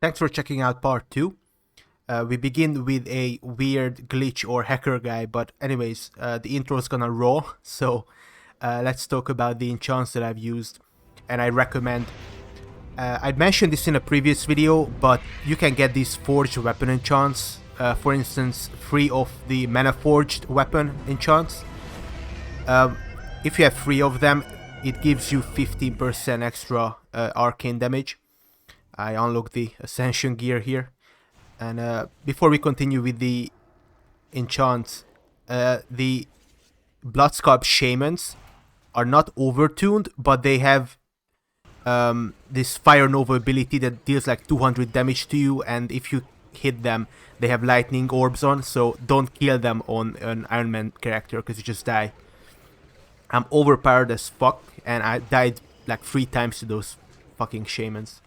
Thanks for checking out part 2. We begin with a weird glitch or hacker guy, but anyways, the intro is gonna roll, so let's talk about the enchants that I've used, and I recommend. I'd mentioned this in a previous video, but you can get these forged weapon enchants, for instance, free of the mana forged weapon enchants. If you have 3 of them, it gives you 15% extra arcane damage. I unlock the Ascension gear here. And before we continue with the enchants, the Bloodscarp Shamans are not overtuned, but they have this Fire Nova ability that deals like 200 damage to you, and if you hit them, they have lightning orbs on, so don't kill them on an Iron Man character because you just die. I'm overpowered as fuck, and I died like 3 times to those fucking Shamans.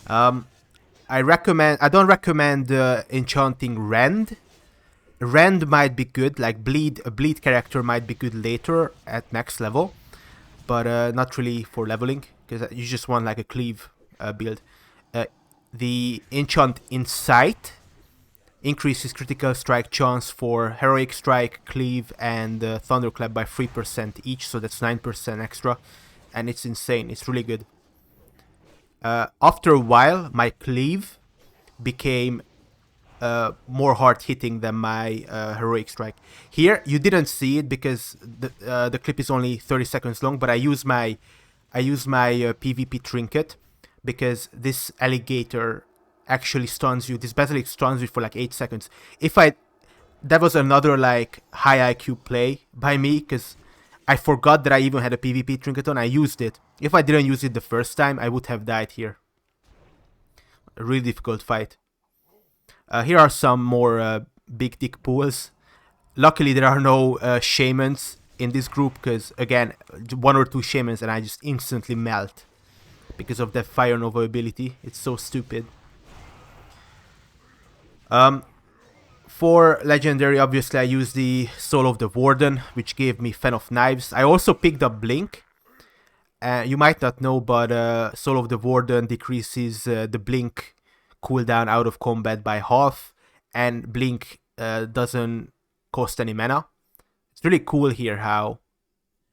I don't recommend enchanting Rend. Rend might be good, like a bleed character might be good later at max level, but not really for leveling, because you just want like a cleave build. The enchant Insight increases critical strike chance for Heroic Strike, Cleave, and Thunderclap by 3% each, so that's 9% extra, and it's insane, it's really good. After a while, my Cleave became more hard-hitting than my Heroic Strike. Here, you didn't see it because the clip is only 30 seconds long, but I use my PvP trinket because this alligator actually stuns you. This basilisk stuns you for like 8 seconds. That was another like high IQ play by me because I forgot that I even had a PvP trinket on. I used it. If I didn't use it the first time, I would have died here. A really difficult fight. Here are some more big dick pools. Luckily, there are no shamans in this group because, again, 1 or 2 shamans and I just instantly melt because of that Fire Nova ability. It's so stupid. For Legendary, obviously, I used the Soul of the Warden, which gave me Fan of Knives. I also picked up Blink. You might not know, but Soul of the Warden decreases the Blink cooldown out of combat by half, and Blink doesn't cost any mana. It's really cool here how,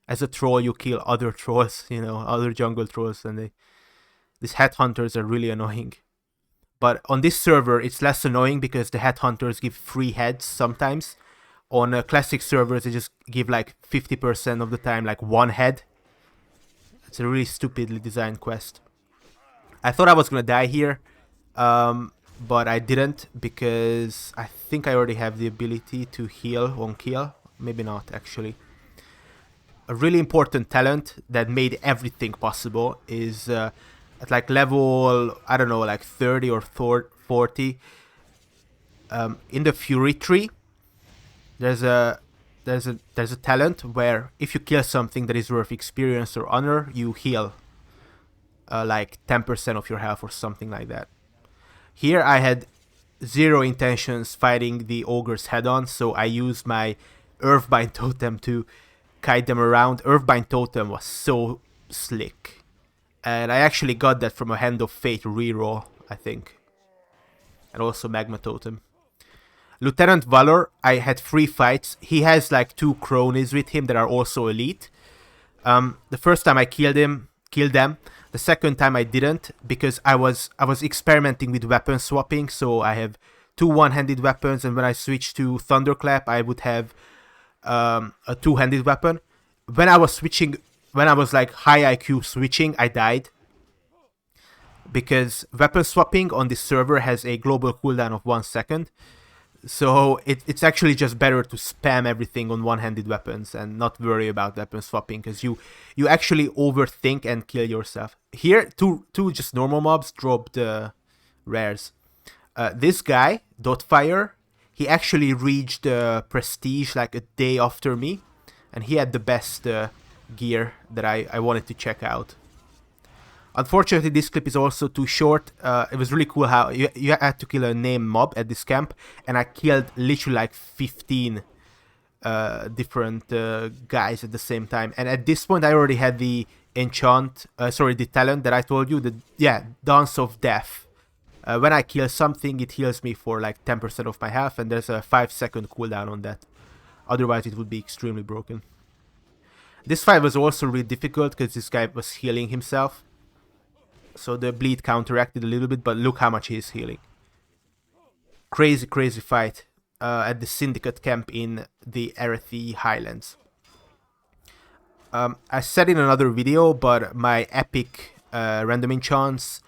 as a troll, you kill other trolls, other jungle trolls, and these headhunters are really annoying. But on this server, it's less annoying because the headhunters give 3 heads sometimes. On classic servers, they just give like 50% of the time like 1 head. It's a really stupidly designed quest. I thought I was gonna die here, but I didn't because I think I already have the ability to heal on kill. Maybe not, actually. A really important talent that made everything possible is at like level, I don't know, like 30 or 40. In the Fury tree, there's a talent where if you kill something that is worth experience or honor, you heal like 10% of your health or something like that. Here I had 0 intentions fighting the ogres head on, so I used my Earthbind totem to kite them around. Earthbind totem was so slick. And I actually got that from a Hand of Fate reroll, I think. And also Magma Totem. Lieutenant Valor, I had 3 fights. He has like 2 cronies with him that are also elite. The first time I killed them. The second time I didn't because I was experimenting with weapon swapping. So I have 2 one-handed weapons, and when I switched to Thunderclap, I would have a 2-handed weapon. When I was like high IQ switching, I died because weapon swapping on this server has a global cooldown of 1 second. So it's actually just better to spam everything on one-handed weapons and not worry about weapon swapping because you actually overthink and kill yourself. Here, two just normal mobs dropped rares. This guy, Dotfire, he actually reached prestige like a day after me, and he had the best gear that I wanted to check out. Unfortunately, this clip is also too short. It was really cool how you had to kill a named mob at this camp, and I killed literally like 15 different guys at the same time. And at this point, I already had the the talent that I told you, Dance of Death. When I kill something, it heals me for like 10% of my health, and there's a 5-second cooldown on that. Otherwise, it would be extremely broken. This fight was also really difficult because this guy was healing himself. So the bleed counteracted a little bit, but look how much he's healing. Crazy, crazy fight at the Syndicate camp in the Azeroth Highlands. I said in another video, but my epic random enchants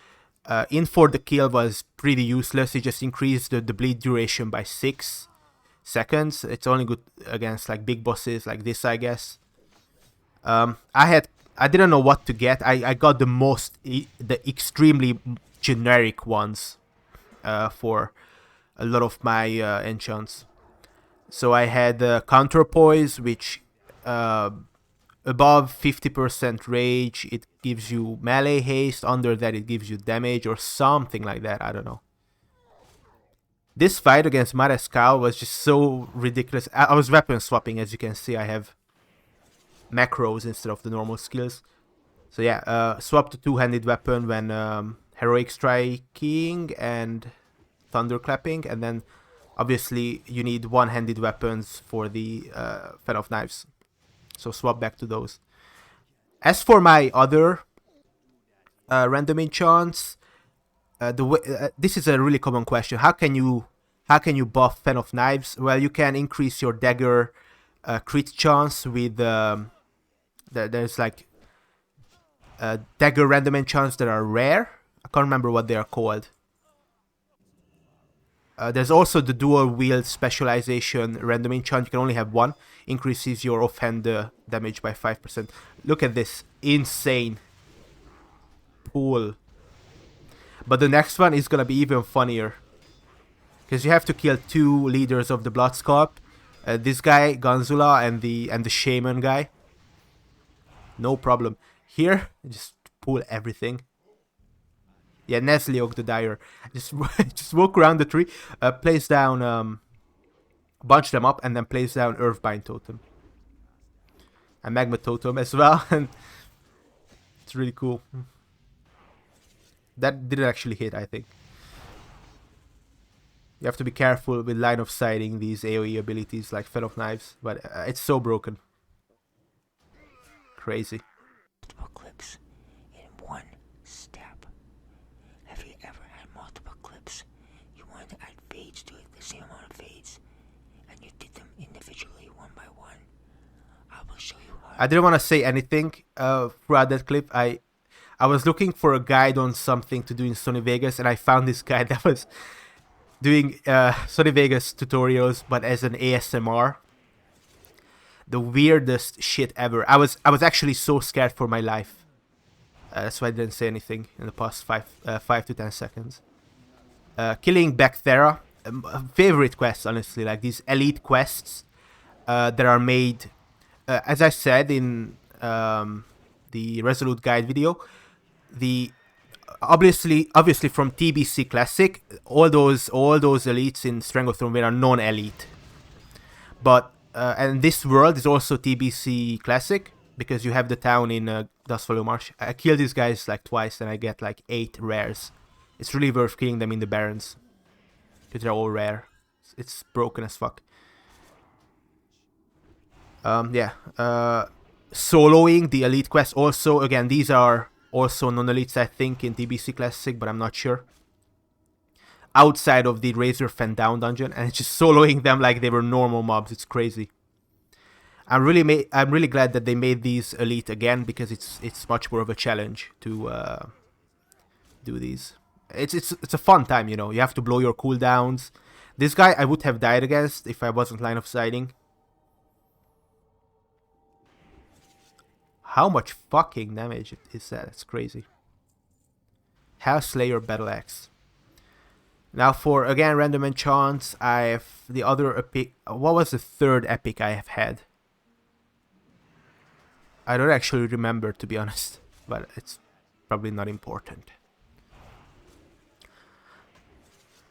in for the kill was pretty useless. It just increased the bleed duration by 6 seconds. It's only good against like big bosses like this, I guess. I didn't know what to get. I got the extremely generic ones for a lot of my enchants. So I had Counterpoise, which above 50% rage, it gives you melee haste. Under that, it gives you damage or something like that. I don't know. This fight against Marescal was just so ridiculous. I was weapon swapping, as you can see. I have macros instead of the normal skills. So yeah, swap to two-handed weapon when heroic striking and thunderclapping, and then obviously you need one-handed weapons for the Fan of Knives. So swap back to those. As for my other random enchants, this is a really common question. How can you buff Fan of Knives? Well, you can increase your dagger crit chance with there's like dagger random enchants that are rare. I can't remember what they are called. There's also the dual wield specialization random enchant. You can only have one. Increases your offhand damage by 5%. Look at this. Insane. Cool. But the next one is gonna be even funnier. Because you have to kill 2 leaders of the Bloodsculp. This guy, Ganzula, and the Shaman guy. No problem. Here, just pull everything. Yeah, Nesleog the Dyer. Just walk around the tree, place down, bunch them up, and then place down Earthbind Totem. And Magma Totem as well, and it's really cool. That didn't actually hit, I think. You have to be careful with line of sighting these AoE abilities like Fan of Knives, but it's so broken. Crazy. Multiple clips in one step. Have you ever had multiple clips? You wanted to add fades to it, the same amount of fades, and you did them individually one by one. I will show you how. I didn't want to say anything throughout that clip. I was looking for a guide on something to do in Sony Vegas, and I found this guy that was doing Sony Vegas tutorials, but as an ASMR. The weirdest shit ever. I was actually so scared for my life. That's why I didn't say anything in the past 5 to 10 seconds. Killing Bacthera. Favorite quests, honestly. Like these elite quests that are made. As I said in the Resolute guide video. Obviously from TBC Classic, all those elites in Strength of Throneweir are non-elite. But and this world is also TBC Classic, because you have the town in Dustfallow Marsh. I kill these guys like twice and I get like 8 rares. It's really worth killing them in the Barrens, because they're all rare. It's broken as fuck. Yeah. Soloing the elite quest also. Again, these are also non-elites, I think, in TBC Classic, but I'm not sure. Outside of the Razor Fen Down dungeon, and it's just soloing them like they were normal mobs. It's crazy. I'm really glad that they made these elite again, because it's much more of a challenge to do these. It's a fun time, you know. You have to blow your cooldowns. This guy I would have died against if I wasn't line of sighting. How much fucking damage is that? It's crazy. Hellslayer Battle Axe. Now for, again, random enchants, I have the other epic. What was the third epic I have had? I don't actually remember, to be honest, but it's probably not important.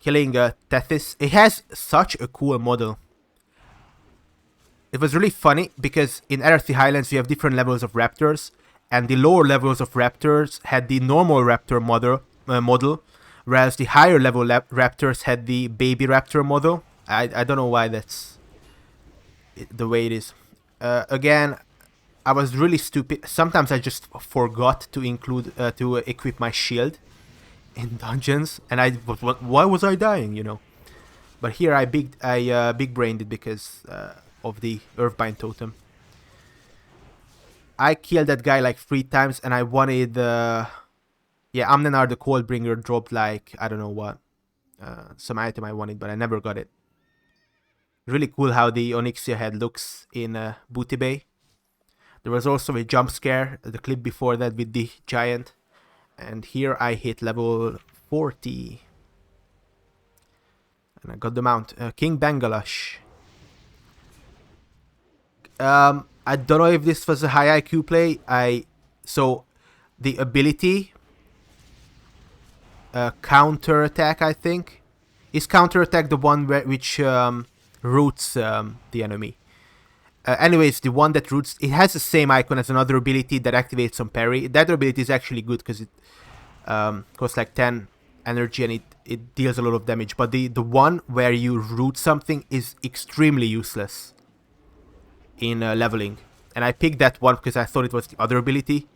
Killing Tethys. It has such a cool model. It was really funny because in Azeroth Highlands you have different levels of raptors, and the lower levels of raptors had the normal raptor model, whereas the higher level raptors had the baby raptor model. I don't know why that's the way it is. Again, I was really stupid. Sometimes I just forgot to include to equip my shield in dungeons, and why was I dying? You know. But here I big brained it because of the Earthbind totem. I killed that guy like 3 times, and I wanted yeah, Amnenar the Coldbringer dropped like I don't know what some item I wanted, but I never got it. Really cool how the Onyxia head looks in Booty Bay. There was also a jump scare, the clip before that with the giant. And here I hit level 40. And I got the mount. King Bangalash. I don't know if this was a high IQ play. So the ability counter attack, I think. Is counter attack the one which roots the enemy? Anyways, the one that roots, it has the same icon as another ability that activates on parry. That ability is actually good because it costs like 10 energy and it deals a lot of damage. But the one where you root something is extremely useless in leveling. And I picked that one because I thought it was the other ability.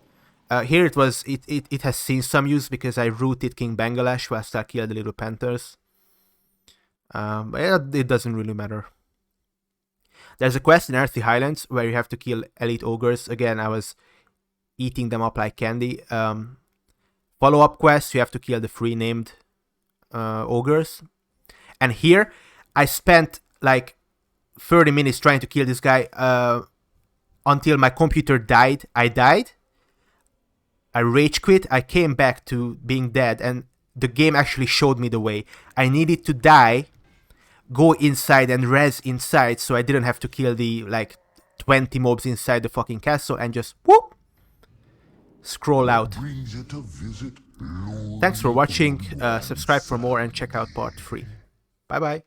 Here it has seen some use because I rooted King Bangalash whilst I killed the little panthers. But it doesn't really matter. There's a quest in Earthy Highlands where you have to kill elite ogres. Again, I was eating them up like candy. Follow-up quest, you have to kill the 3 named ogres. And here, I spent like 30 minutes trying to kill this guy until my computer died. I died. I rage quit. I came back to being dead, and the game actually showed me the way. I needed to die, go inside and res inside, so I didn't have to kill the like 20 mobs inside the fucking castle and just whoop, scroll out. Thanks for watching. Subscribe for more and check out part 3. Bye bye.